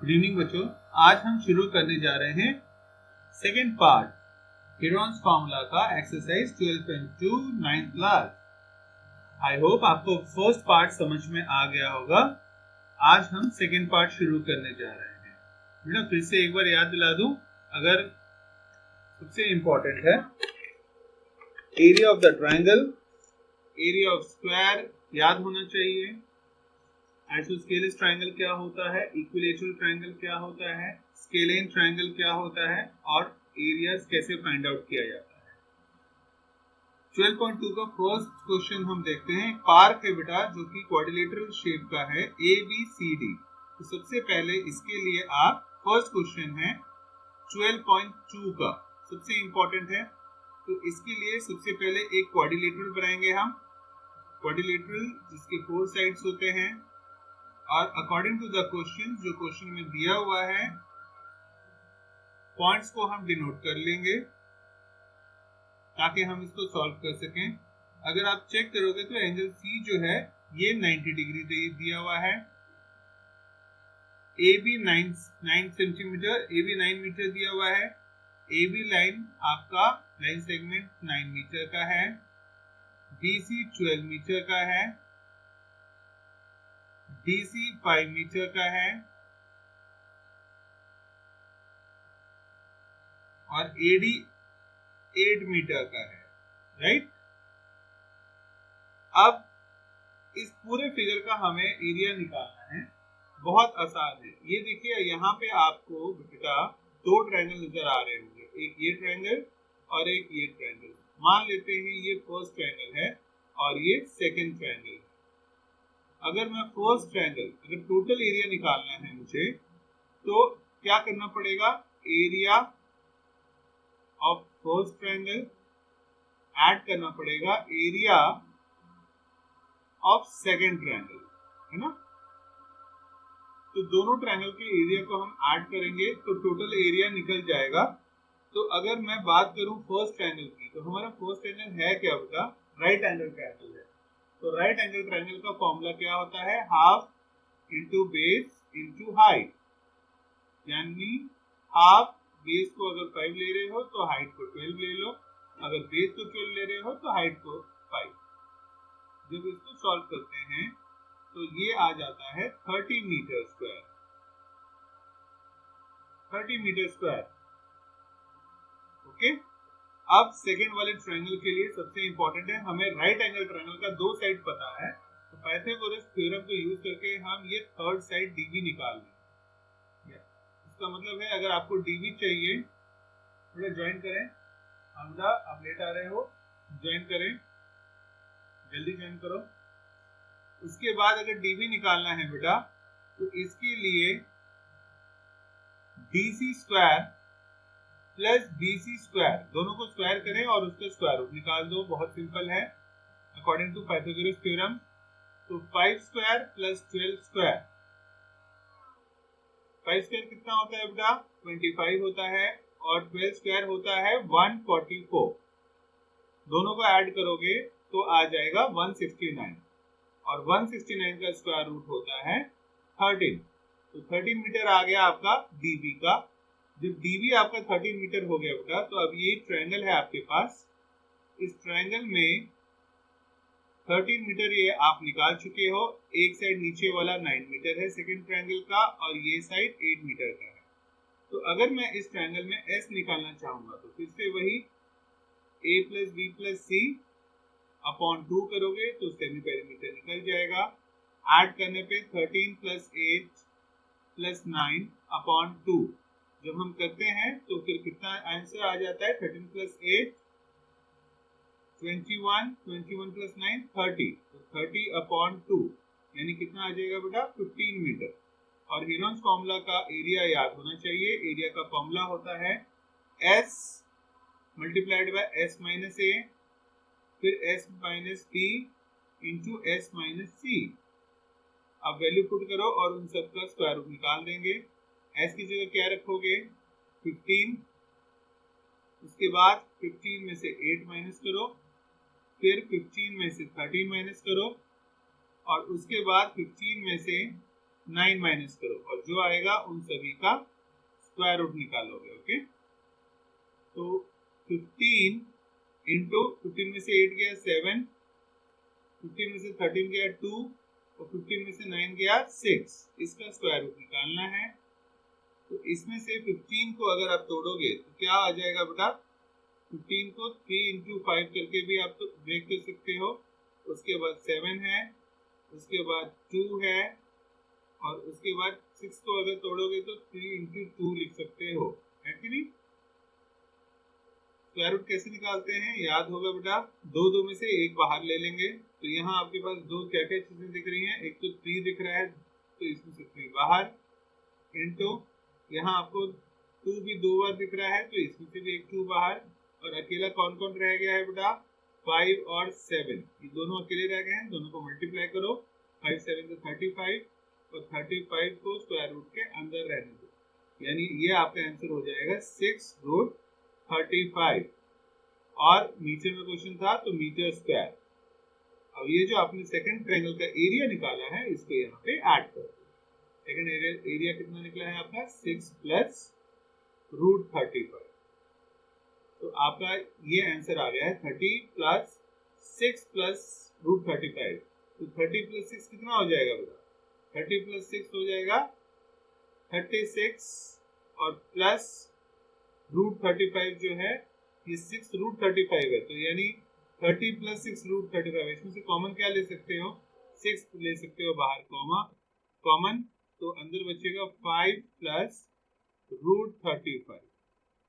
Good evening बच्चों, आज हम शुरू करने जा रहे हैं सेकेंड पार्ट हेरोन्स फार्मूला का exercise 12.2 9th class. I hope आपको फर्स्ट पार्ट समझ में आ गया होगा। आज हम सेकेंड पार्ट शुरू करने जा रहे हैं। बेटा फिर से एक बार याद दिला दूं, अगर सबसे इंपॉर्टेंट है area of the triangle, area of square याद होना चाहिए। आइसोस्केलस ट्रायंगल क्या होता है, इक्विलैटरल ट्रायंगल क्या होता है, स्केलेन ट्रायंगल क्या होता है और एरियाज कैसे फाइंड आउट किया जाता है। 12.2 का फर्स्ट क्वेश्चन हम देखते हैं। पार्क है बेटा जो कि क्वाड्रिलेटरल शेप का है ABCD। तो सबसे पहले इसके लिए आप फर्स्ट क्वेश्चन है 12.2 का सबसे इंपॉर्टेंट है। तो इसके लिए सबसे पहले एक क्वाड्रिलेटरल बनाएंगे हम, क्वाड्रिलेटरल जिसके 4 साइड्स होते हैं। और अकॉर्डिंग टू द क्वेश्चन, जो क्वेश्चन में दिया हुआ है, पॉइंट्स को हम डिनोट कर लेंगे ताकि हम इसको सॉल्व कर सकें। अगर आप चेक करोगे तो एंगल C जो है ये 90 डिग्री दिया हुआ है। AB 9 सेंटीमीटर, AB 9 मीटर दिया हुआ है। AB लाइन आपका लाइन सेगमेंट 9 मीटर का है। BC 12 मीटर का है। DC 5 मीटर का है और AD 8 मीटर का है, राइट। अब इस पूरे फिगर का हमें एरिया निकालना है, बहुत आसान है। ये देखिए यहाँ पे आपको बेटा 2 ट्रायंगल नजर आ रहे होंगे, एक ये ट्रायंगल और एक ये ट्रायंगल। मान लेते हैं ये फर्स्ट ट्रायंगल है और ये सेकंड ट्रायंगल है। अगर मैं फर्स्ट ट्रायंगल, अगर टोटल एरिया निकालना है मुझे, तो क्या करना पड़ेगा, area of first triangle add करना पड़ेगा एरिया ऑफ सेकंड ट्रायंगल, है ना। तो दोनों ट्रायंगल के एरिया को हम ऐड करेंगे तो टोटल एरिया निकल जाएगा। तो अगर मैं बात करूं फर्स्ट ट्रायंगल की, तो हमारा फर्स्ट ट्रायंगल है क्या बेटा, राइट एंगल ट्रायंगल है। तो राइट एंगल ट्रायंगल का फॉर्मूला क्या होता है, half into base into height. यानी हाफ बेस को अगर 5 ले रहे हो तो हाइट को 12 ले लो, अगर बेस को 12 ले रहे हो तो हाइट को 5। जब इसको सॉल्व करते हैं तो ये आ जाता है 30 metre square, 30 metre square. Okay. अब सेकेंड वाले ट्रायंगल के लिए सबसे इंपॉर्टेंट है, हमें राइट एंगल ट्रायंगल का 2 साइड पता है। तो पाइथागोरस थ्योरम को यूज करके हम ये थर्ड साइड DB निकाल लेंगे। इसका मतलब है अगर आपको DB चाहिए, थोड़ा ज्वाइन करें। हमजा आप लेट आ रहे हो, ज्वाइन करें, जल्दी ज्वाइन करो। उसके बाद अगर DB निकालना है बेटा, तो इसके लिए DC square plus BC square, दोनों को स्क्वायर करें और उसका स्क्वायर रूट निकाल दो। बहुत सिंपल है अकॉर्डिंग टू पाइथागोरस थ्योरम। तो 5 स्क्वायर प्लस 12 स्क्वायर, 5 स्क्वायर कितना होता है बेटा, 25 होता है और 12 स्क्वायर होता है 144। दोनों को ऐड करोगे तो आ जाएगा 169 और 169 का स्क्वायर रूट होता है 13। तो 13 मीटर आ गया आपका DB का। जब DB आपका 13 मीटर हो गया बेटा, तो अब ये ट्रायंगल है आपके पास। इस ट्रायंगल में 13 मीटर ये आप निकाल चुके हो। एक साइड नीचे वाला 9 मीटर है सेकंड ट्रायंगल का और ये साइड 8 मीटर का है। तो अगर मैं इस ट्रायंगल में S निकालना चाहूंगा तो फिर से वही A plus B plus C upon 2 करोगे तो सेमी पेरीमीटर निकल जाएगा। ऐड करने पे 13 प्लस 8 प्लस 9 अपॉन 2 जब हम करते हैं तो फिर कितना आंसर आ जाता है, 13 प्लस 8 21, 21 प्लस 9 30। तो 30 अपॉन 2 यानी कितना आ जाएगा बेटा, 15 मीटर। और हेरोन्स फॉर्मूला का एरिया याद होना चाहिए। एरिया का फॉर्मूला होता है S multiplied by S minus A, फिर S minus B into S minus C। अब वैल्यू पुट करो और उन सब का स्क्वायर रूट निकाल देंगे। S की जगह क्या रखोगे, 15। उसके बाद 15 में से 8 माइनस करो, फिर 15 में से 13 माइनस करो और उसके बाद 15 में से 9 माइनस करो और जो आएगा उन सभी का स्क्वायर रूट निकालोगे। ओके, तो 15 इंटू 15 में से 8 गया 7, 15 में से 13 गया 2 और 15 में से 9 गया 6, इसका स्क्वायर रूट निकालना है। तो इसमें से 15 को अगर आप तोड़ोगे तो क्या आ जाएगा बेटा, 15 को 3 इंटू 5 करके भी आप तो ब्रेक कर सकते हो, उसके बाद 7 है, उसके बाद 2 है और उसके बाद 6 को अगर तोड़ोगे तो 3 इंटू 2 लिख सकते हो, है कि नहीं। स्क्वायर रूट कैसे निकालते हैं याद होगा बेटा, दो में से एक बाहर ले लेंगे। तो यहाँ आपके पास दो क्या क्या चीजें दिख रही हैं, एक तो 3 दिख रहा है तो इसमें से 3 बाहर, इंटू यहाँ आपको 2 भी 2 बार दिख रहा है तो इसमें से भी एक 2 बाहर, और अकेला कौन कौन रह गया है बेटा, 5 और 7, ये दोनों अकेले रह गए हैं, दोनों को मल्टीप्लाई करो, 5 7 तो 35 और 35 को स्क्वायर रूट के अंदर रहने दो, यानी ये आपका आंसर हो जाएगा 6 रूट 35। और नीचे में क्वेश्चन था तो मीटर स्क्वायर। अब ये जो आपने सेकंड ट्रायंगल का एरिया निकाला है इसको यहाँ पे ऐड कर दो। सेकंड एरिया कितना निकला है आपका, 6 प्लस रूट 35। तो आपका ये आंसर आ गया है 30 प्लस 6 प्लस रूट 35। तो 30 प्लस 6 कितना हो जाएगा बेटा, 30 प्लस 6 हो जाएगा 36 और प्लस रूट 35 जो है ये 6 रूट 35 है, तो यानी 30 प्लस 6 रूट 35, इसमें से कॉमन क्या ले सकते हो, 6 ले सकते हो बाहर कॉमन, तो अंदर बचेगा 5 प्लस रूट 35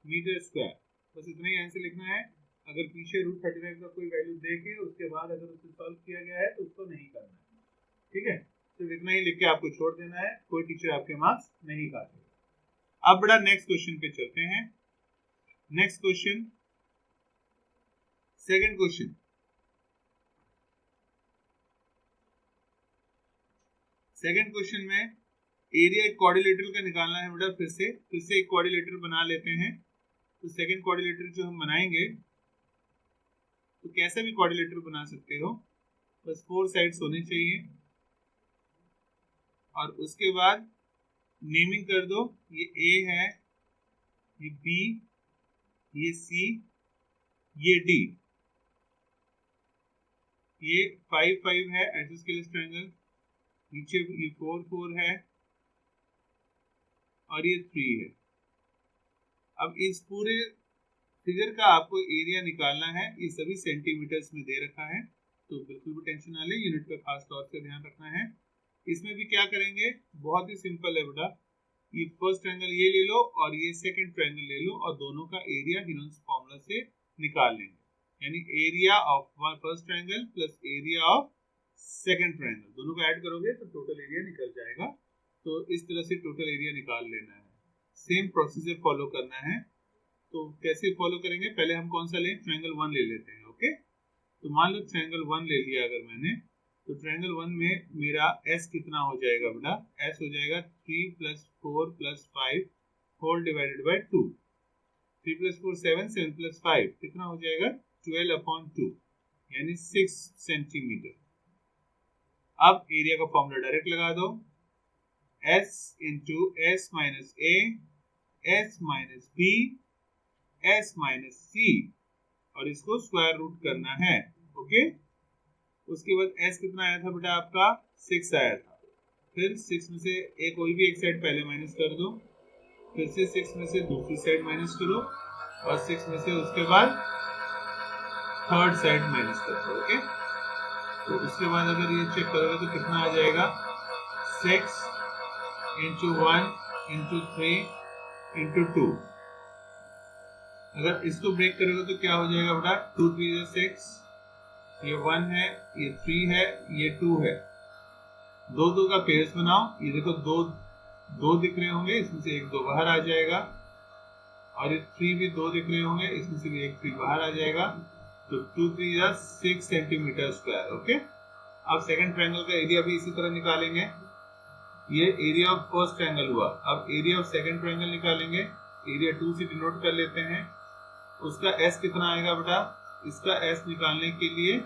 मीटर स्क्वायर। बस इतना ही आंसर लिखना है। अगर पीछे रूट 35 का कोई वैल्यू देके उसके बाद अगर उसे सॉल्व किया गया है तो उसको नहीं करना है, ठीक है, सिर्फ इतना ही लिख के आपको छोड़ देना है, कोई टीचर आपके मार्क्स नहीं काटेगा। अब बड़ा नेक्स्ट क्वेश्चन पे चलते हैं। Next question, second question, second question में एरिया एक क्वाड्रिलेटरल का निकालना है बेटा। फिर से एक क्वाड्रिलेटरल बना लेते हैं। तो सेकंड क्वाड्रिलेटरल जो हम बनाएंगे तो कैसा भी क्वाड्रिलेटरल बना सकते हो, बस 4 साइड्स होने चाहिए और उसके बाद नेमिंग कर दो, ये A है, ये B, ये C, ये D, ये 5 5 है आइसोस्केलेस ट्रायंगल, नीचे ये 4 4 है और ये 3 है। अब इस पूरे फिगर का आपको एरिया निकालना है, ये सभी सेंटीमीटर्स में दे रखा है, तो बिल्कुल भी टेंशन ना ले, यूनिट का खास तौर से ध्यान रखना है। इसमें भी क्या करेंगे, बहुत ही सिंपल है बेटा, ये फर्स्ट ट्रायंगल ये ले लो और ये सेकंड ट्रायंगल ले लो और दोनों का एरिया हीरोन्स फॉर्मूला से निकाल लेंगे, यानी area of first triangle plus area of second triangle, दोनों को ऐड करोगे तो टोटल एरिया निकल जाएगा। तो इस तरह से टोटल एरिया निकाल लेना है, सेम प्रोसीजर फॉलो करना है। तो कैसे फॉलो करेंगे, पहले हम कौन सा लें, ट्रायंगल 1 ले लेते हैं। ओके, तो मान लो ट्रायंगल 1 ले लिया अगर मैंने, तो ट्रायंगल 1 में मेरा S कितना हो जाएगा बेटा, S हो जाएगा 3 plus 4 plus 5 whole divided by 2, 3 plus 4 7, 7 plus 5 कितना हो जाएगा 12/2, यानी 6 सेंटीमीटर। अब एरिया का फॉर्मूला डायरेक्ट लगा दो, S into S minus A, S minus B, S minus C, और इसको स्क्वायर रूट करना है। ओके, उसके बाद S कितना आया था बेटा आपका 6 आया था, फिर 6 में से कोई भी एक साइड पहले माइनस कर दो, फिर से 6 में से दूसरी साइड माइनस करो और 6 में से उसके बाद थर्ड साइड माइनस कर दो। ओके, तो उसके बाद अगर ये चेक करोगे तो कितना आ जाएगा 6 इंटू 1 इंटू 3 इंटू 2। अगर इसको ब्रेक करोगे तो क्या हो जाएगा बेटा, 2 3 6, ये 1 है, ये 3 है, ये 2 है, 2 2 का पेयर्स बनाओ, ये देखो 2 दिख रहे होंगे, इसमें से एक 2 बाहर आ जाएगा, और ये 3 भी 2 दिख रहे होंगे, इसमें से भी एक 3 बाहर आ जाएगा, तो 2 3 6 सेंटीमीटर स्क्वायर। ओके, अब सेकंड ट्रायंगल का एरिया भी इसी तरह निकालेंगे, ये एरिया ऑफ फर्स्ट ट्रायंगल हुआ। अब एरिया ऑफ सेकंड ट्रायंगल निकालेंगे, एरिया 2 से डिनोट कर लेते हैं, उसका S कितना आएगा बेटा, इसका S निकालने के लिए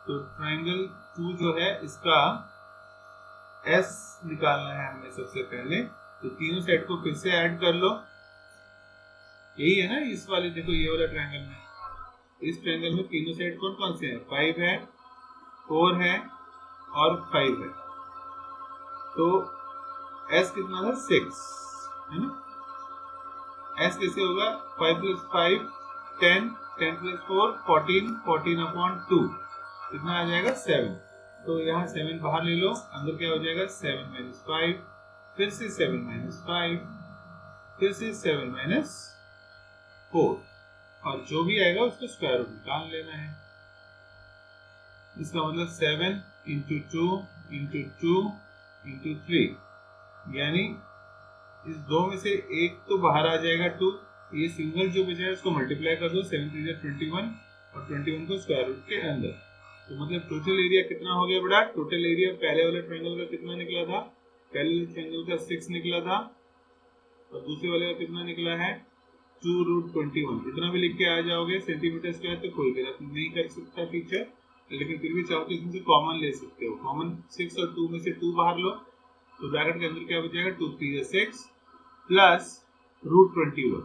तो ट्रायंगल 2 जो है इसका एस निकालना है हमें सबसे पहले, तो तीनों साइड को फिर से ऐड कर लो। यही है ना इस वाले, देखो ये वाला ट्रायंगल में, इस ट्रायंगल में तीनों साइड कौन कौन से हैं, 5 है, 4 है और 5 है। तो एस कितना था, 6 है ना। एस कैसे होगा, 5 + 5 10, 10 + 4 14, 14/2 कितना आ जाएगा, 7। तो यहाँ 7 बाहर ले लो, अंदर क्या हो जाएगा, 7 - 5, फिर से 7 - 5, फिर से 7 - 4, और जो भी आएगा उसको स्क्वायर रूट निकाल लेना है। इसका मतलब 7 × 2 × 2 × 3, यानी इस दो में से एक तो बाहर आ जाएगा 2, ये सिंगल जो बचा है उसको मल्टीप्लाई कर दो, 7 × 3 = 21 और 21 को स्क्वायर रूट के अंदर। तो मतलब टोटल एरिया कितना हो गया बेटा, टोटल एरिया पहले वाले ट्रायंगल का कितना निकला था, पहले वाले ट्रायंगल का 6 निकला था, और दूसरे वाले का कितना निकला है, 2√21। इतना भी लिख के आ जाओगे सेंटीमीटर स्क्वायर, तो कोई गलत नहीं कर सकता टीचर, लेकिन फिर भी चाहो तो इसमें से कॉमन ले सकते हो। कॉमन 6 और 2 में से 2 बाहर लो, तो ब्रैकेट के अंदर क्या बचेगा, 2 × 3 = 6 प्लस √21।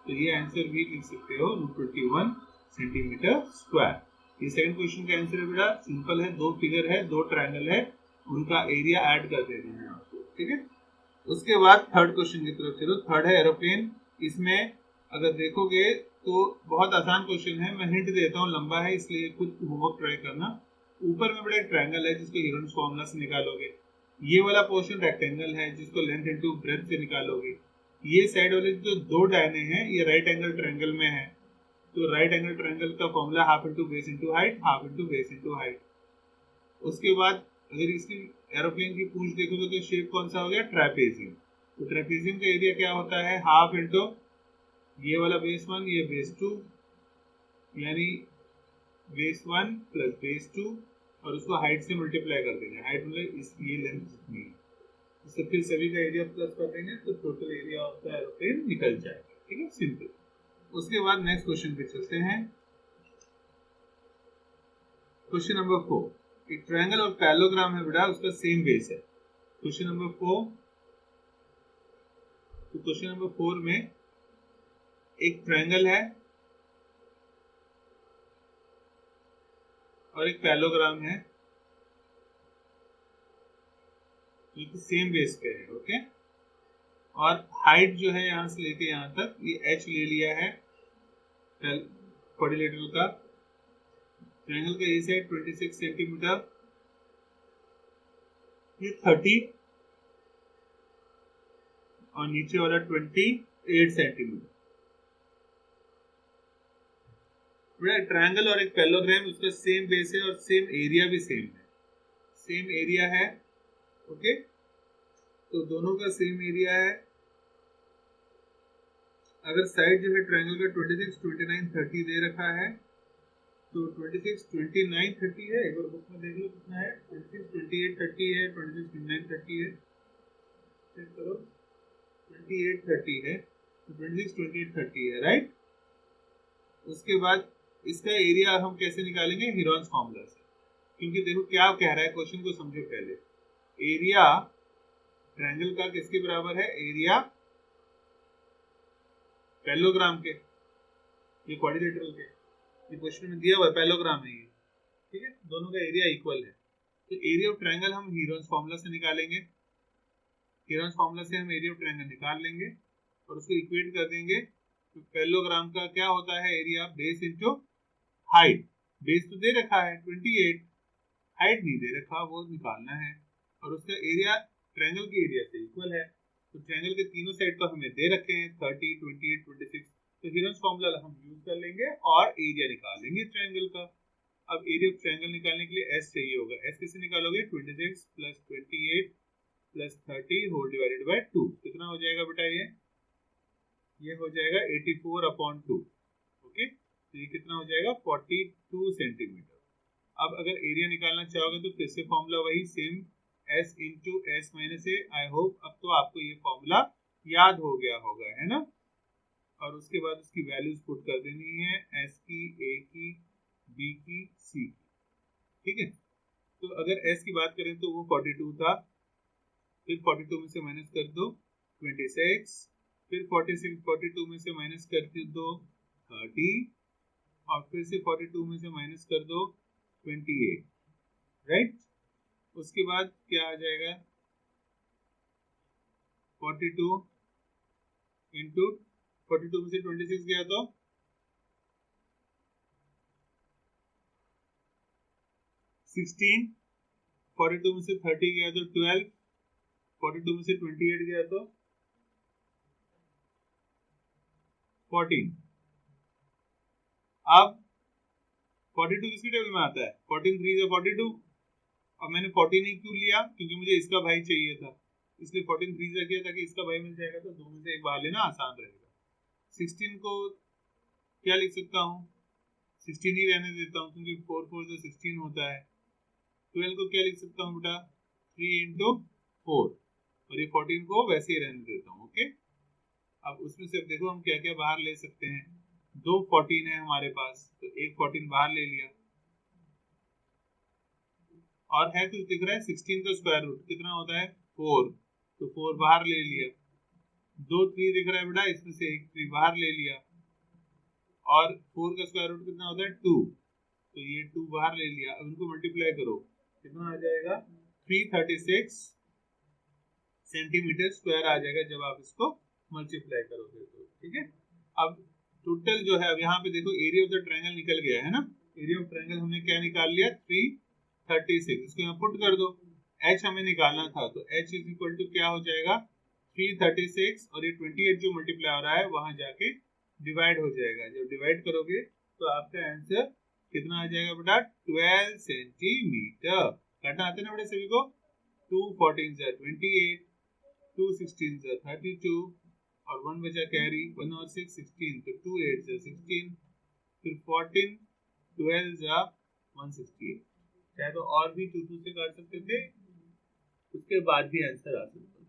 तो ये आंसर भी लिख सकते हो, √21 सेंटीमीटर स्क्वायर। ये सेकंड क्वेश्चन का आंसर है बेटा, सिंपल है, दो फिगर है, दो ट्रायंगल है, उनका एरिया ऐड कर देना है आपको, ठीक है। उसके बाद थर्ड क्वेश्चन की तरफ चलो। थर्ड है एरोप्लेन। इसमें अगर देखोगे तो बहुत आसान क्वेश्चन है, मैं हिंट देता हूँ, लंबा है इसलिए खुद होमवर्क ट्राई करना। ऊपर में बड़ा एक ट्रायंगल है जिसको हीरोन्स फॉर्मूला से निकालोगे, ये वाला पोर्शन रेक्टेंगल है जिसको लेंथ इनटू ब्रेड्थ से निकालोगे। ये साइड वाले जो दो डायने हैं ये राइट एंगल ट्रायंगल में है, तो राइट एंगल ट्रायंगल का formula half into base into height, half into base into height. उसके बाद अगर इसकी एरोप्लेन की पूंछ देखोगे तो शेप कौन सा हो गया, ट्रेपेजियम। तो ट्रेपेजियम का एरिया क्या होता है, हाफ इंटू ये वाला बेस 1, ये बेस 2, यानी बेस 1 प्लस बेस 2, और उसको हाइट से मल्टीप्लाई कर देंगे। हाइट मतलब इस ये लेंथ जितनी है, इससे फिर सभी का एरिया प्लस कर देंगे तो total area of the aeroplane निकल जाएगा, ठीक है, सिंपल। उसके बाद नेक्स्ट क्वेश्चन पे चलते हैं। क्वेश्चन नंबर 4, एक ट्रायंगल और पैरेललोग्राम है बेटा, उसका सेम बेस है। क्वेश्चन नंबर 4, तो क्वेश्चन नंबर 4 में एक ट्रायंगल है और एक पैरेललोग्राम है, जो सेम बेस पे है, ओके। और हाइट जो है यहां से लेके यहां तक ये h ले लिया है क्वाड्रिलेटरल का। ट्रायंगल का ये साइड 26 सेंटीमीटर, ये 30 और नीचे वाला 28 सेंटीमीटर। ट्रायंगल और एक पैरेललोग्राम, उसका सेम बेस है और सेम एरिया भी सेम है, सेम एरिया है, ओके। तो दोनों का सेम एरिया है। अगर साइड जो है ट्रायंगल का 26, 29, 30 दे रखा है, तो 26, 29, 30 है, एक बार बुक में देख लो कितना है, 26, 28, 30 है, 26, 29, 30 है, चेक करो, 28, 30 है, तो 26, 28, 30 है, राइट। उसके बाद इसका एरिया हम कैसे निकालेंगे, हीरोन्स फॉर्मूला से, क्योंकि देखो क्या कह रहा है, क्वेश्चन को समझो पहले। एरिया ट्रायंगल का किसके बराबर है, एरिया पैरेललोग्राम के, ये क्वाड्रिलेटरल के, ये क्वेश्चन में दिया हुआ है पैरेललोग्राम है ये, ठीक है, दोनों का एरिया इक्वल है। तो एरिया ऑफ ट्रायंगल हम हीरोन्स फॉर्मूला से निकालेंगे, हीरोन्स फॉर्मूला से हम एरिया ऑफ ट्रायंगल निकाल लेंगे और उसको इक्वेट कर देंगे। तो पैरेललोग्राम का क्या होता है, area base into height. Base तो दे रखा है 28, हाइट नहीं दे रखा, वो निकालना है, और उसका एरिया ट्रायंगल के एरिया से इक्वल है। तो ट्रायंगल के तीनों साइड को हमें दे रखे हैं 30, 28, 26, तो हीरोन्स फॉर्मूला हम यूज कर लेंगे और एरिया निकाल लेंगे ट्रायंगल का। अब एरिया ऑफ ट्रायंगल निकालने के लिए एस चाहिए होगा, एस कैसे निकालोगे, 26 plus 28 plus 30 whole divided by 2, कितना हो जाएगा बेटा, ये हो जाएगा 84/2, ओके। तो ये कितना हो जाएगा, 42 सेंटीमीटर। अब अगर एरिया निकालना चाहोगे तो फिर से फॉर्मूला वही same, s into S minus A. I hope अब तो आपको ये फॉर्मूला याद हो गया होगा, है ना। और उसके बाद उसकी वैल्यूज पुट कर देनी है, s की, a की, b की, c की, ठीक है। तो अगर s की बात करें तो वो 42 था, फिर 42 में से माइनस कर दो 26, फिर 42 में से माइनस कर दो 30, और फिर से 42 में से माइनस कर दो 28, राइट। उसके बाद क्या आ जाएगा 42 इंटू 42 में से 26 गया तो 16, 42 में से 30 गया तो 12, 42 में से 28 गया तो 14। अब 42 किसकी टेबल में आता है? 14 3 से 42। अब मैंने 14 ही क्यों लिया? क्योंकि मुझे इसका भाई चाहिए था, इसलिए 14 3 से किया ताकि इसका भाई मिल जाएगा, तो दो में से एक बाहर लेना आसान रहेगा। 16 को क्या लिख सकता हूँ? 16 ही रहने देता हूँ क्योंकि 4 4 से 16 होता है। 12 को क्या लिख सकता हूँ बेटा? 3 इंटू 4, और ये 14 को वैसे ही रहने देता हूँ। ओके, अब उसमें से देखो हम क्या क्या बाहर ले सकते हैं। दो 14 है हमारे पास, तो एक 14 बाहर ले लिया, और है कुछ दिख रहा है 16 का स्क्वायर रूट कितना होता है 4, तो 4 बाहर ले लिया। दो 3 दिख रहा है बेटा, इसमें से एक 3 बाहर ले लिया, और 4 का स्क्वायर रूट कितना होता है 2, तो ये 2 बाहर ले लिया। अब इनको मल्टीप्लाई करो, कितना आ जाएगा 336 सेंटीमीटर स्क्वायर आ जाएगा जब आप इसको मल्टीप्लाई करोगे तो। ठीक है, अब टोटल जो है, अब यहाँ पे देखो एरिया ऑफ द ट्रायंगल निकल गया है ना। एरिया ऑफ ट्रायंगल हमने क्या निकाल लिया 336, इसको यहाँ पुट कर दो। h हमें निकालना था, तो h इज इक्वल टू क्या हो जाएगा 336, और ये 28 जो मल्टीप्लाई हो रहा है वहां जाके डिवाइड हो जाएगा। जब डिवाइड करोगे तो आपका आंसर कितना आ जाएगा बेटा 12 सेंटीमीटर। काटना आते ना बेटा सभी को? 2 14 28, 2 16 32, और 1 बचा कैरी, 1 और 6 16, तो 2 8 16, फिर 14 12 168। चाहे तो और भी 2 2 से काट सकते थे, उसके बाद भी आंसर आ सकता।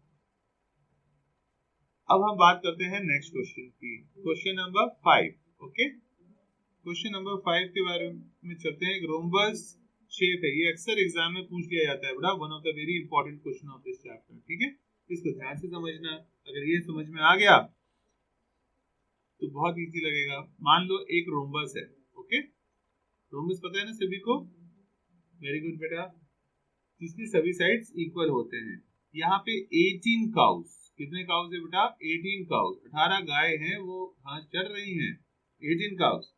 अब हम बात करते हैं नेक्स्ट क्वेश्चन की, question number 5। Okay, question number 5 के बारे में चलते हैं। एक रोम्बस शेप है, ये अक्सर एग्जाम में पूछ लिया जाता है बेटा, one of the very important question of this chapter. ठीक है, इसको ध्यान से समझना, अगर ये समझ में आ गया तो बहुत इजी लगेगा। मान लो एक रोम्बस है। ओके, रोम्बस पता है ना सभी को? वेरी गुड बेटा, जिसकी सभी साइड्स इक्वल होते हैं। यहाँ पे 18 काउस, कितने काउस है बेटा 18 काउस, 18 गाय हैं वो घास चर रही हैं, 18 काउस,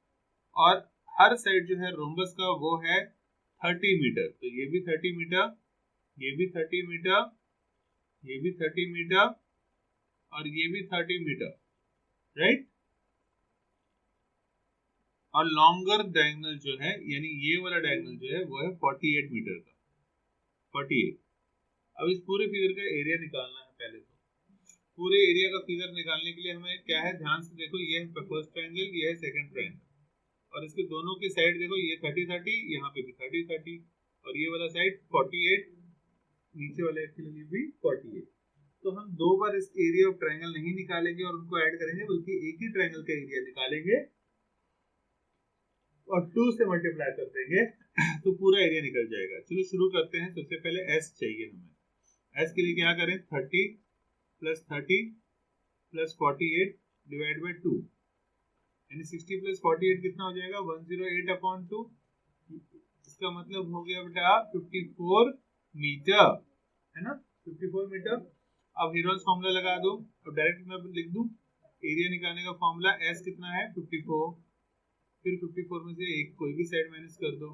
और हर साइड जो है रोम्बस का वो है 30 मीटर, तो ये भी 30 मीटर, ये भी 30 मीटर, ये भी 30 मीटर, और ये भी 30 मीटर, राइट। और लॉन्गर डायगोनल जो है, यानी ये वाला डायगोनल जो है वो है 48 मीटर का, 48। अब इस पूरे फिगर का एरिया निकालना है। पहले तो पूरे एरिया का फिगर निकालने के लिए हमें क्या है, ध्यान से देखो, ये है फर्स्ट ट्रायंगल, ये है सेकंड ट्रायंगल, और इसके दोनों के साइड देखो, ये 30 30, यहाँ पे भी 30 30, और ये वाला साइड 48, नीचे वाले के लिए भी 48। तो हम दो बार इस एरिया ऑफ ट्रायंगल नहीं निकालेंगे और उनको ऐड करेंगे, बल्कि एक ही ट्रायंगल का एरिया निकालेंगे और 2 से मल्टीप्लाई कर देंगे तो पूरा एरिया निकल जाएगा। चलो शुरू करते हैं। सबसे पहले s चाहिए हमें। s के लिए क्या करें, 30 प्लस 30 प्लस 48 डिवाइड बाई 2, यानी 60 प्लस 48 कितना हो जाएगा 108 अपॉन 2। इसका मतलब हो गया बेटा 54 मीटर, है ना, 54 मीटर। अब हेरोल्ड्स फॉर्मूला लगा दो। अब डायरेक्ट मैं लिख दूं एरिया निकालने का फॉर्मूला, s कितना है 54, फिर 54 में से एक कोई भी साइड माइनस कर दो,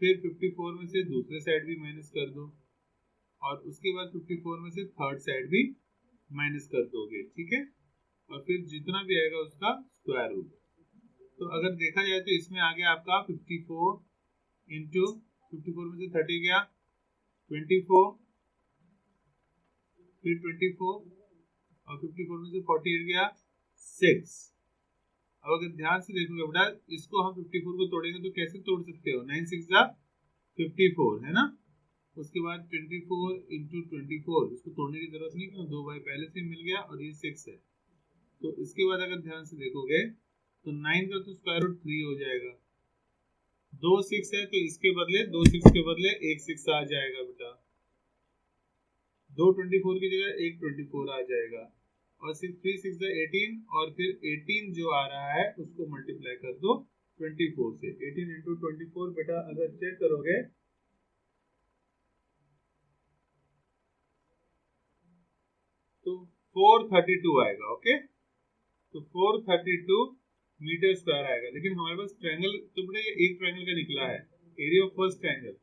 फिर 54 में से दूसरे साइड भी माइनस कर दो, और उसके बाद 54 में से थर्ड साइड भी माइनस कर दोगे। ठीक है, और फिर जितना भी आएगा उसका स्क्वायर रूट। तो अगर देखा जाए तो इसमें आ गया आपका 54 इंटू 54 में से 30 गया 24, फिर 24, और 54 में से 48 गया 6। अब अगर ध्यान से देखोगे बेटा, इसको हम 54 को तोड़ेंगे तो कैसे तोड़ सकते हो, 9 6 जा 54, है ना। उसके बाद 24 इंटू 24, इसको तोड़ने की जरूरत नहीं, क्यों 2 बाई पहले से मिल गया, और ये 6 है। तो इसके बाद अगर ध्यान से देखोगे तो 9 का तो स्क्वायर रूट 3 हो जाएगा, 2 6 है तो इसके बदले 2 6 के बदले 1 6 आ जाएगा बेटा, दो 24 की जगह एक 24 आ जाएगा, और 6 3 6 18, और फिर 18 जो आ रहा है उसको मल्टीप्लाई कर दो 24 से। 18 इंटू 24 बेटा अगर चेक करोगे तो 432 आएगा। ओके, तो 432 मीटर स्क्वायर आएगा। लेकिन हमारे पास ट्रायंगल तो बेटा ये एक ट्रायंगल का निकला है, एरिया ऑफ फर्स्ट ट्रायंगल।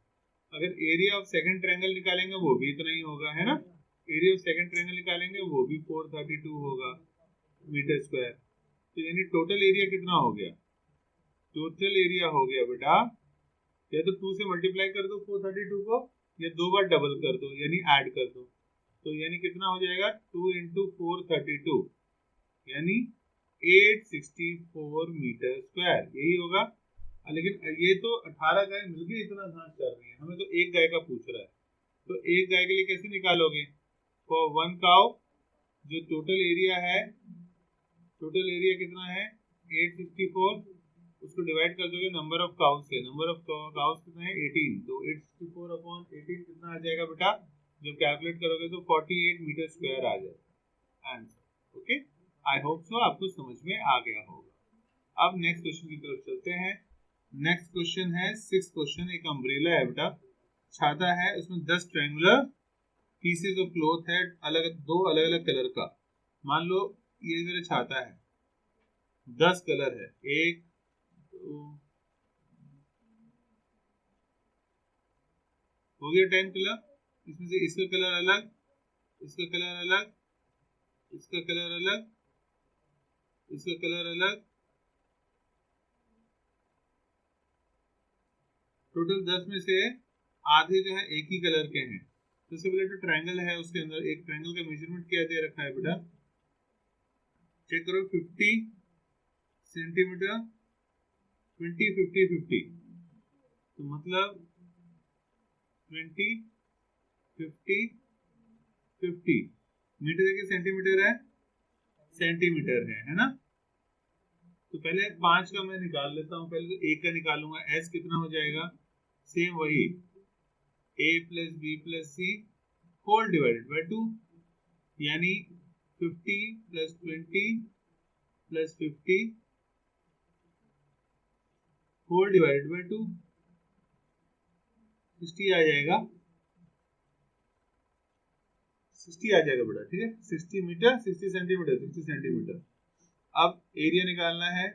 अगर एरिया ऑफ सेकंड ट्रायंगल निकालेंगे वो भी इतना ही होगा, है ना। एरिया ऑफ सेकंड ट्रायंगल निकालेंगे वो भी 432 होगा मीटर स्क्वायर। तो यानी टोटल एरिया कितना हो गया? टोटल एरिया हो गया बेटा, या तो 2 से मल्टीप्लाई कर दो 432 को, या दो बार डबल कर दो यानी ऐड कर दो। तो यानी कितना हो जाएगा? 2 इंटू 432 यानी 864 मीटर स्क्वायर, यही होगा। लेकिन ये तो 18 गाय मिलकर इतना घास कर रही है, हमें तो एक गाय का पूछ रहा है। तो एक गाय के लिए कैसे निकालोगे? फॉर वन काउ जो टोटल एरिया है, टोटल एरिया कितना है 864, उसको डिवाइड कर दोगे नंबर ऑफ काउस से। नंबर ऑफ काउस कितना है 18, तो 864 अपॉन 18 कितना आ जाएगा बेटा? जब कैलकुलेट करोगे तो 48 मीटर स्क्वायर आ जाएगा answer. Okay, I hope so आपको समझ में आ गया होगा। अब नेक्स्ट क्वेश्चन की तरफ चलते हैं। नेक्स्ट क्वेश्चन है 6th क्वेश्चन। एक अम्ब्रेला है बेटा, छाता है, उसमें 10 ट्रायंगुलर पीसेस ऑफ क्लॉथ है, दो अलग अलग कलर का। मान लो ये मेरा छाता है, 10 कलर है, 1 2 हो गया 10 कलर। इसमें से इसका कलर अलग, इसका कलर अलग, इसका कलर अलग, इसका कलर अलग, टोटल 10 में से आधे जो है एक ही कलर के हैं। तो सबसे पहले तो ट्रायंगल है, उसके अंदर एक ट्रायंगल का मेजरमेंट क्या दे रखा है बेटा? चेक करो, 50 सेंटीमीटर, 20 50 50, तो मतलब 20 50 50 मीटर है कि सेंटीमीटर है? सेंटीमीटर है ना। तो पहले 5 का मैं निकाल लेता हूँ, पहले तो 1 का निकालूंगा। एस कितना हो जाएगा? सेम वही a plus b plus c whole divided by 2, यानी 50 plus 20 plus 50 whole divided by 2, 60 आ जाएगा। 60 आ जाएगा बेटा, ठीक है। 60 मीटर, 60 सेंटीमीटर, 60 सेंटीमीटर। अब एरिया निकालना है,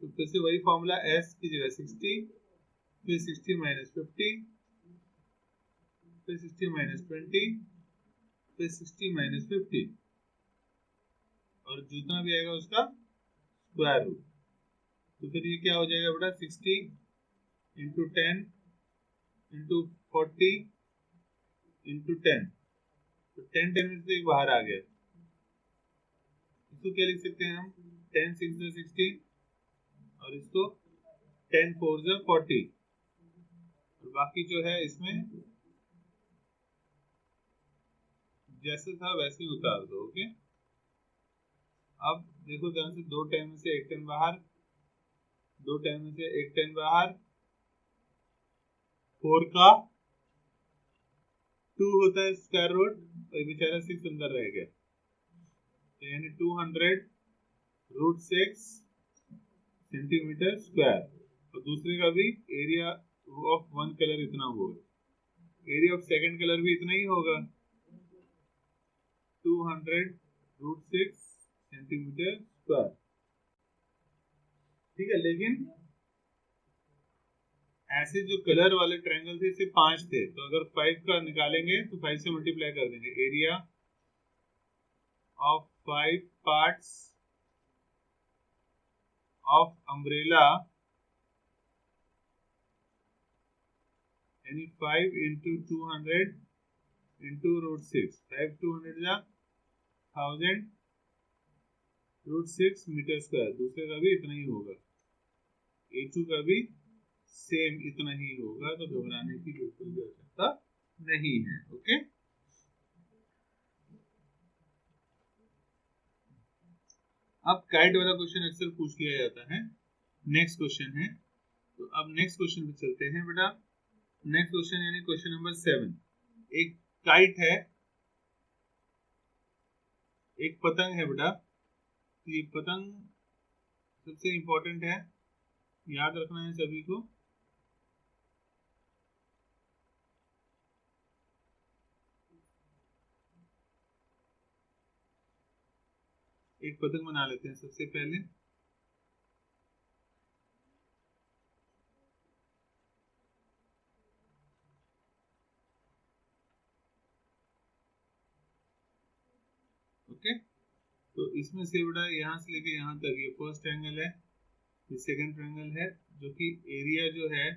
तो फिर से वही फॉर्मूला, एस की जगह 60, फिर 60 माइनस 50, फिर 60 माइनस 20, फिर 60 माइनस 50, और जितना भी आएगा उसका स्क्वायर रूट। तो फिर ये क्या हो जाएगा बेटा? 60 इंटू 10 इंटू 40 इंटू 10, तो 10 10 में से एक बाहर आ गया। इसको क्या लिख सकते हैं हम? 10 6 60, और इसको 10 4 40, और बाकी जो है इसमें जैसे था वैसे ही उतार दो। ओके, अब देखो ध्यान से, 2 10 में से एक 10 बाहर, 2 10 में से एक 10 बाहर, 4 का 2 होता है स्क्वायर रूट, और बेचारा 6 अंदर रह गया, तो यानी 200 रूट 6 सेंटीमीटर स्क्वायर। और दूसरे का भी एरिया ऑफ वन कलर इतना होगा, एरिया ऑफ सेकंड कलर भी इतना ही होगा, 200 रूट 6 सेंटीमीटर स्क्वायर। ठीक है, लेकिन ऐसे जो कलर वाले ट्रायंगल थे सिर्फ 5 थे, तो अगर 5 का निकालेंगे तो 5 से मल्टीप्लाई कर देंगे। Area of 5 parts of umbrella यानी 5 इंटू 200 इंटू रूट 6, 5 200 जा 1000 रूट 6 मीटर स्क्वायर। दूसरे का भी इतना ही होगा, A2 का भी सेम इतना ही होगा, तो घबराने की बिल्कुल भी आवश्यकता नहीं है। ओके, अब काइट वाला क्वेश्चन अक्सर पूछ लिया जाता है। नेक्स्ट क्वेश्चन है, तो अब नेक्स्ट क्वेश्चन पे चलते हैं बेटा। नेक्स्ट क्वेश्चन यानी क्वेश्चन नंबर 7। एक काइट है, एक पतंग है बेटा, तो ये पतंग सबसे इंपॉर्टेंट है, याद रखना है सभी को। एक पतंग बना लेते हैं सबसे पहले। ओके, तो इसमें से बेटा यहाँ से लेके यहाँ तक ये फर्स्ट एंगल है, ये सेकंड ट्रायंगल है, जो कि एरिया जो है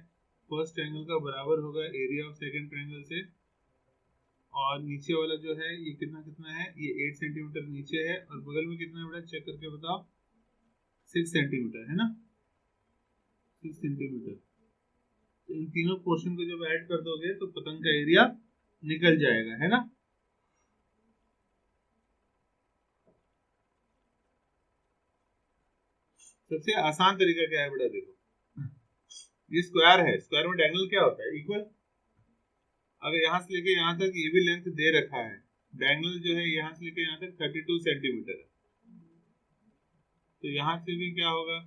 फर्स्ट ट्रायंगल का बराबर होगा एरिया ऑफ सेकंड ट्रायंगल से। और नीचे वाला जो है ये कितना कितना है, ये 8 सेंटीमीटर नीचे है, और बगल में कितना है बेटा चेक करके बताओ, 6 सेंटीमीटर है ना, 6 सेंटीमीटर। तो इन तीनों पोर्शन को जब ऐड कर दोगे तो पतंग का एरिया निकल जाएगा, है ना। सबसे आसान तरीका क्या है बेटा, देखो ये स्क्वायर है, स्क्वायर में डायगोनल क्या होता है, इक्वल। अगर यहाँ से लेके यहाँ तक ये भी लेंथ दे रखा है, डायगोनल जो है यहाँ से लेके यहाँ तक 32 सेंटीमीटर है, तो यहाँ से भी क्या होगा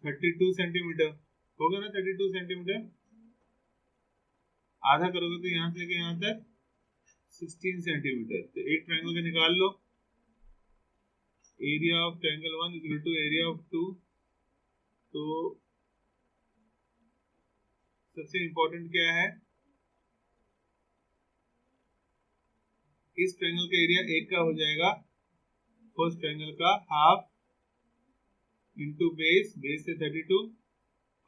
32 सेंटीमीटर होगा ना, 32 सेंटीमीटर आधा करोगे तो यहाँ से लेके यहाँ तक 16 सेंटीमीटर। तो एक ट्रायंगल का निकाल लो, area of triangle 1 equal to area of 2। तो सबसे इंपॉर्टेंट क्या है, इस ट्रायंगल का एरिया एक का हो जाएगा फर्स्ट ट्रायंगल का हाफ इंटू बेस, बेस से 32,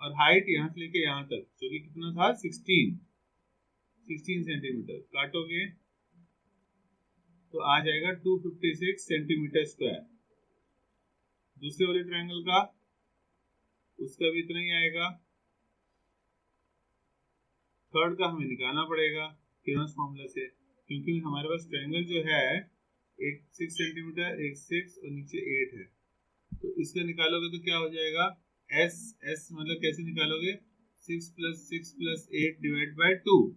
और हाइट यहाँ से लेके यहाँ तक जो कि कितना था 16 सेंटीमीटर, काटोगे तो आ जाएगा 256 सेंटीमीटर स्क्वायर। दूसरे वाले ट्रायंगल का उसका भी इतना ही आएगा। थर्ड का हमें निकालना पड़ेगा किरॉस फॉर्मूला से, क्योंकि हमारे पास ट्रायंगल जो है एक 6 सेंटीमीटर, एक 6 और नीचे 8 है, तो इसका निकालोगे तो क्या हो जाएगा एस, एस मतलब कैसे निकालोगे 6 + 6 + 8 डिवाइड बाय 2।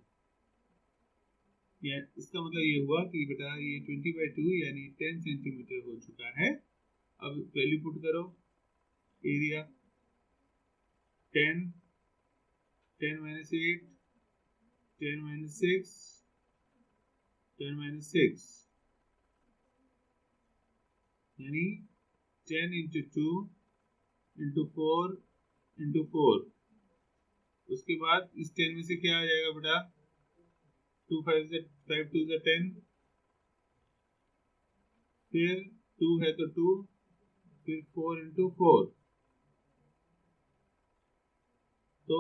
इसका मतलब ये हुआ कि बेटा ये 20/2 यानी 10 सेंटीमीटर हो चुका है। अब वैल्यू पुट करो, एरिया 10, 10 - 8, 10 - 6, 10 - 6 यानी 10 × 2 × 4 × 4। उसके बाद इस 10 में से क्या आ जाएगा बेटा, 2 5 2 10, फिर 2 है तो 2, फिर 4 × 4। तो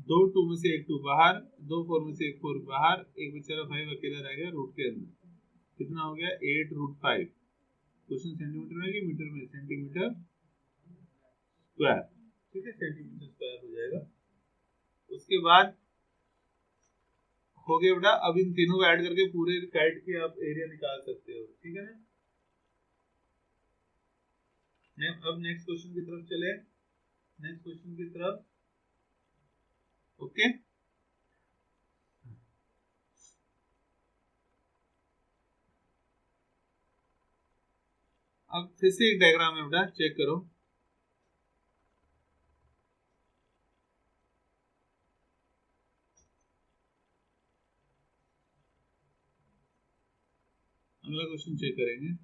दो 2 में से एक 2 बाहर, दो 4 में से एक 4 बाहर, एक बेचारा 5 अकेला रह गया रूट के अंदर। कितना हो गया 8√5। क्वेश्चन सेंटीमीटर में कि मीटर में, सेंटीमीटर स्क्वायर, ठीक है, सेंटीमीटर स्क्वायर हो जाएगा। उसके बाद हो गया बेटा, अब इन तीनों को ऐड करके पूरे काइट के आप एरिया निकाल सकते हो, ठीक है ना। अब नेक्स्ट क्वेश्चन की तरफ चले, नेक्स्ट क्वेश्चन की तरफ। ओके, अब फिर से एक डायग्राम है बेटा, चेक करो। अगला क्वेश्चन चेक करेंगे।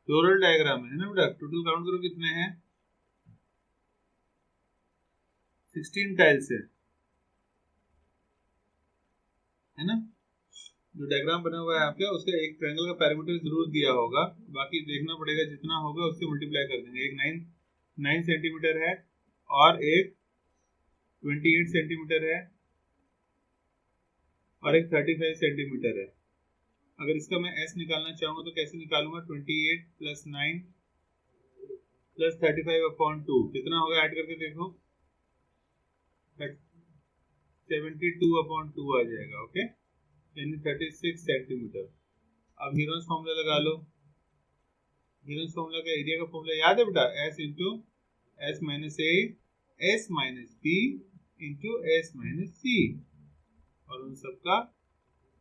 फ्लोरल डायग्राम है ना बेटा, टोटल काउंट करो कितने हैं, 16 टाइल्स है ना। जो डायग्राम बना हुआ है आपका, उसका एक ट्रायंगल का पैरामीटर जरूर दिया होगा, बाकी देखना पड़ेगा, जितना होगा उससे मल्टीप्लाई कर देंगे। एक 9 सेंटीमीटर है और एक 28 सेंटीमीटर है और एक 35 सेंटीमीटर है। अगर इसका मैं एस निकालना चाहूंगा तो कैसे निकालूंगा, 28 + 9 + 35/2 कितना होगा, ऐड करके देखो 72/2 आ जाएगा। ओके, यानी 36 सेंटीमीटर। अब हीरोन्स फॉर्मूला लगा लो। हीरोन्स फॉर्मूला का एरिया का फॉर्मूला याद है बेटा, S into S minus A S minus B into S minus C और उन सबका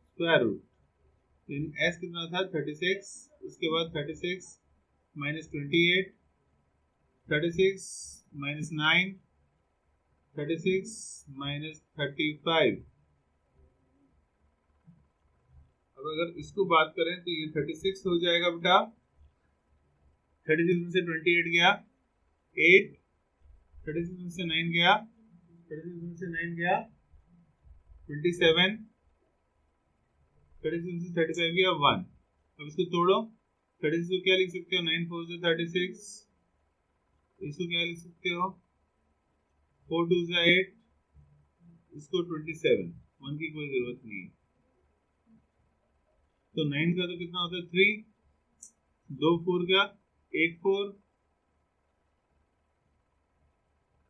स्क्वायर रूट। एस कितना था 36, उसके बाद 36 माइनस 28, 36 माइनस 9, 36 माइनस 35। अब अगर इसको बात करें तो ये 36 हो जाएगा बेटा, 36 में से 28 गया 8, 36 में से 9 गया, 36 में से 9 गया 27, 36 में से 35 गया 1। अब इसको तोड़ो, 36 को क्या लिख सकते हो, 9 4 से 36, इसको क्या लिख सकते हो 4 2 से 8, इसको 27, 1 की कोई जरूरत नहीं है। तो 9 का तो कितना होता है 3, 2 4 का 1 4,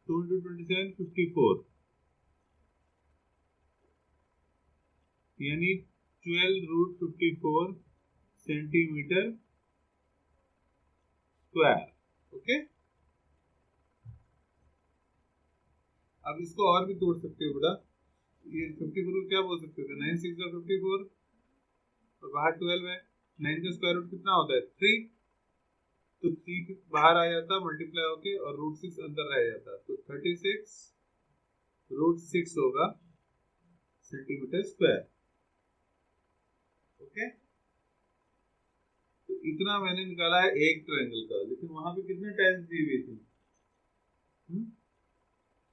2 into 27 54, यानी 12 रूट 54 सेंटीमीटर स्क्वायर। ओके, अब इसको और भी तोड़ सकते हो बेटा, ये 54 को क्या बोल सकते थे 9 6 54 और बाहर 12 है, 9 का स्क्वायर रूट कितना होता है 3, तो 3 बाहर आ जाता मल्टीप्लाई होके और रूट 6 अंदर रह जाता, तो 36 रूट 6 होगा सेंटीमीटर स्क्वायर। ओके, तो इतना मैंने निकाला है एक ट्रायंगल का, लेकिन वहां पे कितने टाइल्स दी हुई थी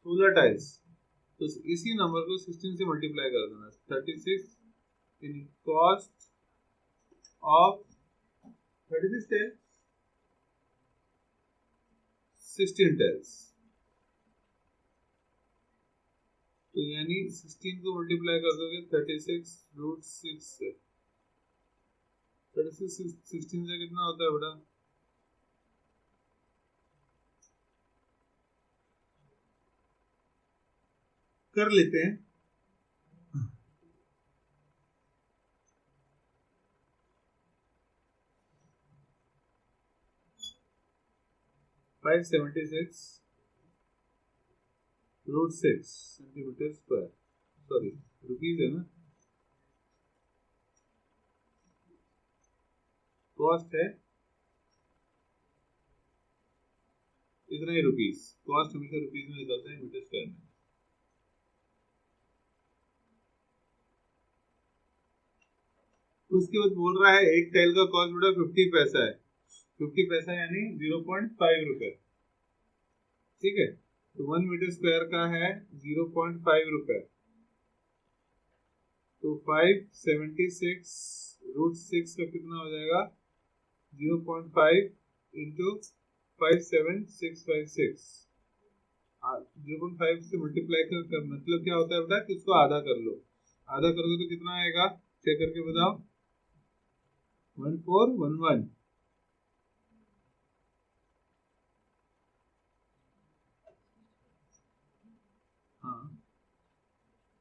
16 टाइल्स, तो इसी नंबर को 16 से मल्टीप्लाई कर देना, 36 in cost of 36 tiles 16 tiles, तो यानी 16 को मल्टीप्लाई कर दोगे 36 रूट 6 से, 36 16 से कितना होता है बेटा, कर लेते हैं 576 root 6 centimetre square, sorry rupees है ना, कॉस्ट है इतना ही रुपीज, कॉस्ट हमेशा रुपीज में निकलता है मीटर स्क्वायर में। उसके बाद बोल रहा है एक टाइल का कॉस्ट बेटा 50 पैसा है, 50 पैसा यानी 0.5 रुपए, ठीक है, तो 1 मीटर स्क्वायर का है 0.5 रुपए, तो 576 रूट 6 का कितना हो जाएगा 0.5 इंटू 57656, 0.5 से मल्टीप्लाई कर मतलब क्या होता है बेटा कि इसको आधा कर लो, आधा करोगे तो कितना आएगा चेक करके बताओ 1411। हाँ,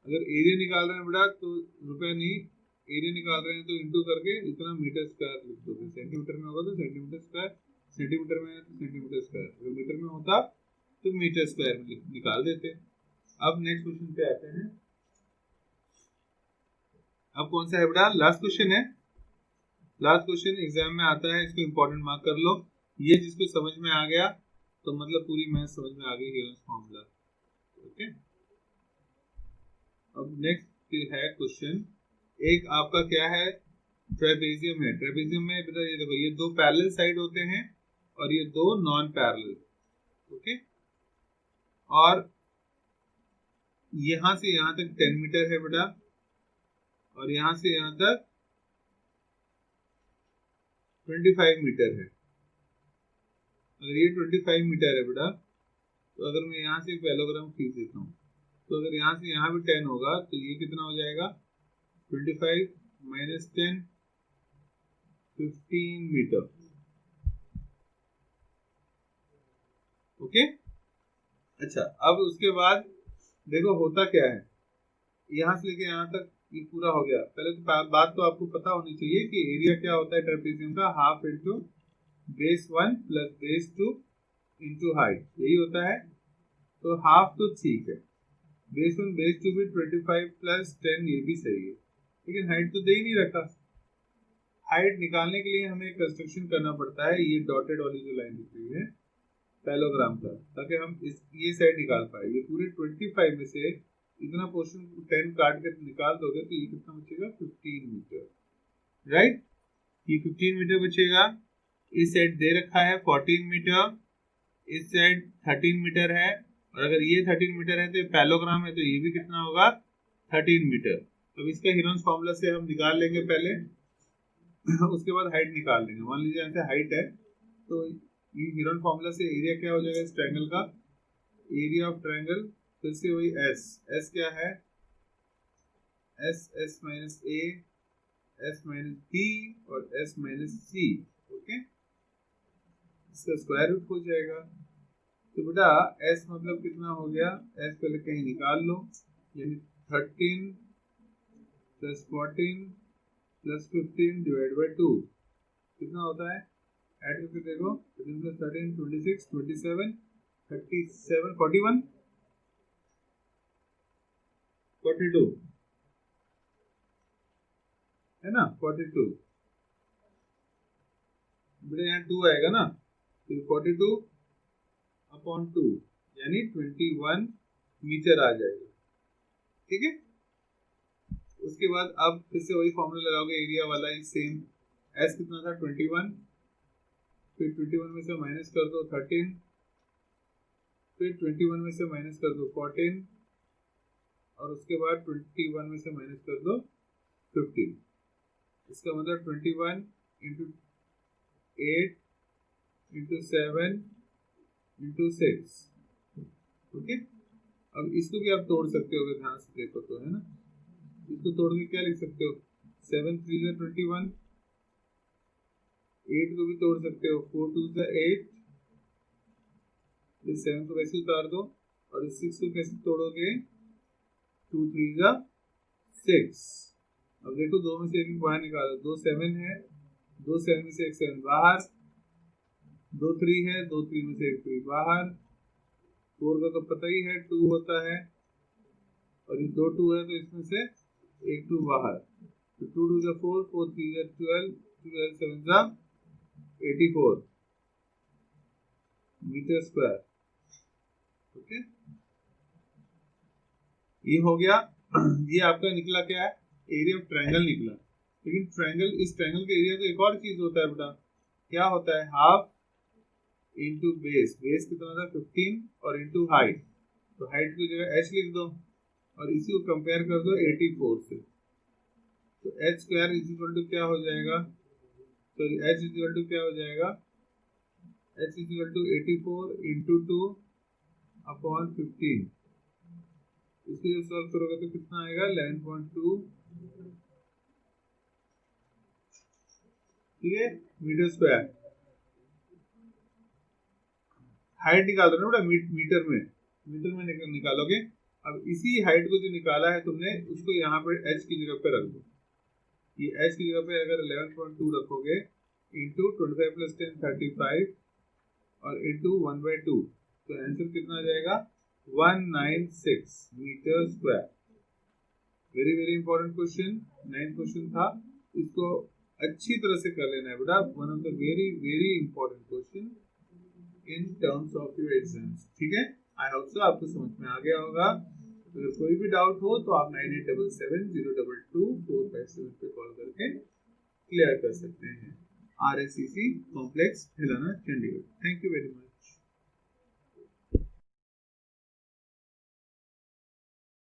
अगर एरिया निकाल रहे हैं बेटा तो रुपए नहीं, एरिया निकाल रहे हैं तो इंटू करके इतना मीटर स्क्वायर लिख दोगे, सेंटीमीटर में होगा तो सेंटीमीटर स्क्वायर, सेंटीमीटर में है तो सेंटीमीटर स्क्वायर, अगर मीटर में होता तो मीटर स्क्वायर में निकाल देते। अब नेक्स्ट क्वेश्चन पे आते हैं, अब कौन सा है बेटा लास्ट क्वेश्चन है, लास्ट क्वेश्चन एग्जाम में आता है, इसको इंपॉर्टेंट मार्क कर लो, ये जिसको समझ में आ गया तो मतलब पूरी मैथ समझ में आ गई हीरोस फॉर्मूला। ओके, अब नेक्स्ट है क्वेश्चन, एक आपका क्या है ट्रेपेजियम है, ट्रेपेजियम में बेटा ये देखो ये दो पैरेलल साइड होते हैं और ये दो नॉन पैरेलल, ओके, और यहां से यहां तक 10 मीटर है बेटा और यहां से यहां तक 25 मीटर है। अगर ये 25 मीटर है बेटा तो अगर मैं यहाँ से पैरेललोग्राम खींच देता हूँ तो अगर यहाँ से यहाँ भी 10 होगा तो ये कितना हो जाएगा 25 माइनस 10 15 मीटर। ओके, अच्छा अब उसके बाद देखो होता क्या है, यहाँ से लेके यहाँ तक ये पूरा हो गया। पहले तो बात तो आपको पता होनी चाहिए कि एरिया क्या होता है ट्रेपेजियम का, half into base 1 plus base 2 into height, यही होता है। तो हाफ तो ठीक है, बेस 1 बेस 2 भी 25 प्लस 10 ये भी सही है, लेकिन हाइट तो दे ही नहीं रखा। हाइट निकालने के लिए हमें कंस्ट्रक्शन करना पड़ता है, ये डॉटेड वाली जो लाइन दिख रही है पैरेललोग्राम का, ताकि हम ये साइड निकाल पाए। ये पूरे 25 में से इतना पोर्शन 10 काट के निकाल दोगे तो ये कितना बचेगा, 15 मीटर, राइट। ये 15 मीटर बचेगा। इस साइड दे रखा है 14 मीटर, इस साइड 13 मीटर है, और अगर ये 13 मीटर है तो ये पैरेललोग्राम है, तो ये भी कितना होगा, 13 मीटर। अब इसका हीरोन्स फॉर्मूला से हम निकाल लेंगे पहले, उसके बाद हाइट निकाल लेंगे। मान लीजिए ऐसे हाइट है, तो ये हीरोन फॉर्मूला से एरिया क्या हो जाएगा इस ट्रायंगल का, एरिया ऑफ ट्रायंगल, फिर से वही एस, एस क्या है, S S minus A, S minus B और एस माइनस सी, ओके। इसका स्क्वायर रूट हो जाएगा। तो बेटा एस मतलब कितना हो गया, एस पहले कहीं निकाल लो, यानी 13 प्लस 14 प्लस 15 डिवाइड बाई 2 कितना होता है, ऐड करके देखो, 13 प्लस 13 26 27 37 41 42 है ना, 42 बेटा यहाँ 2 आएगा ना, तो 42 अपॉन 2 यानी 21 मीटर आ जाएगा, ठीक है। उसके बाद अब फिर से वही फॉर्मूला लगाओगे, एरिया वाला ही सेम, एस कितना था 21, फिर 21 में से माइनस कर दो 13, फिर 21 में से माइनस कर दो 14, और उसके बाद 21 में से माइनस कर दो 15। इसका मतलब 21 इंटू 8 इंटू 7 इंटू 6, ओके। अब इसको भी आप तोड़ सकते हो, अगर ध्यान से देखो तो, है ना। इसको तोड़ के क्या लिख सकते हो, 7 3 जा 21, 8 को भी तोड़ सकते हो, 4 2 जा 8, इस 7 को वैसे उतार दो, और इस 6 को कैसे तोड़ोगे, 2 3 जा 6। अब देखो दो में से एक बाहर निकालो, 2 7 है, 2 7 में से एक 7 बाहर, 2 3 है, 2 3 में से एक 3 बाहर, 4 का तो पता ही है 2 होता है, और ये 2 2 है तो इसमें से एक 2 बाहर, तो 2 2 जा 4, 4 3 जा 12, 12 7 जा 84 मीटर स्क्वायर, ओके। ये हो गया। ये आपका निकला क्या है, एरिया ऑफ ट्रायंगल निकला। लेकिन ट्रायंगल, इस ट्रायंगल के एरिया का एक और चीज होता है बेटा, क्या होता है, हाफ इंटू बेस, बेस कितना था 15 और इंटू हाइट, तो हाइट की जगह h लिख दो और इसी को कंपेयर कर दो 84 से, तो h square is equal to क्या हो जाएगा, sorry h is equal to क्या हो जाएगा, h is equal to 84 into 2 upon 15। इसको जब सॉल्व करोगे तो कितना आएगा, 11.2, ठीक है, मीटर स्क्वायर। हाइट निकाल रहे हो बेटा मीटर में निकालोगे। अब इसी हाइट को जो निकाला है तुमने, उसको यहाँ पे h की जगह पे रख दो। ये h की जगह पे अगर 11.2 रखोगे इंटू 25 प्लस 10 35 और इंटू 1/2, तो आंसर कितना आ जाएगा, 196 metre square. Very very important question, 9th question था, इसको अच्छी तरह से कर लेना है बेटा, one of the very very important question in terms of your exams, ठीक है। आई होप सो आपको समझ में आ गया होगा। अगर कोई भी डाउट हो तो आप 9877022457 पे कॉल करके क्लियर कर सकते हैं। RSCC कॉम्प्लेक्स हिलाना Chandigarh. Thank you very much.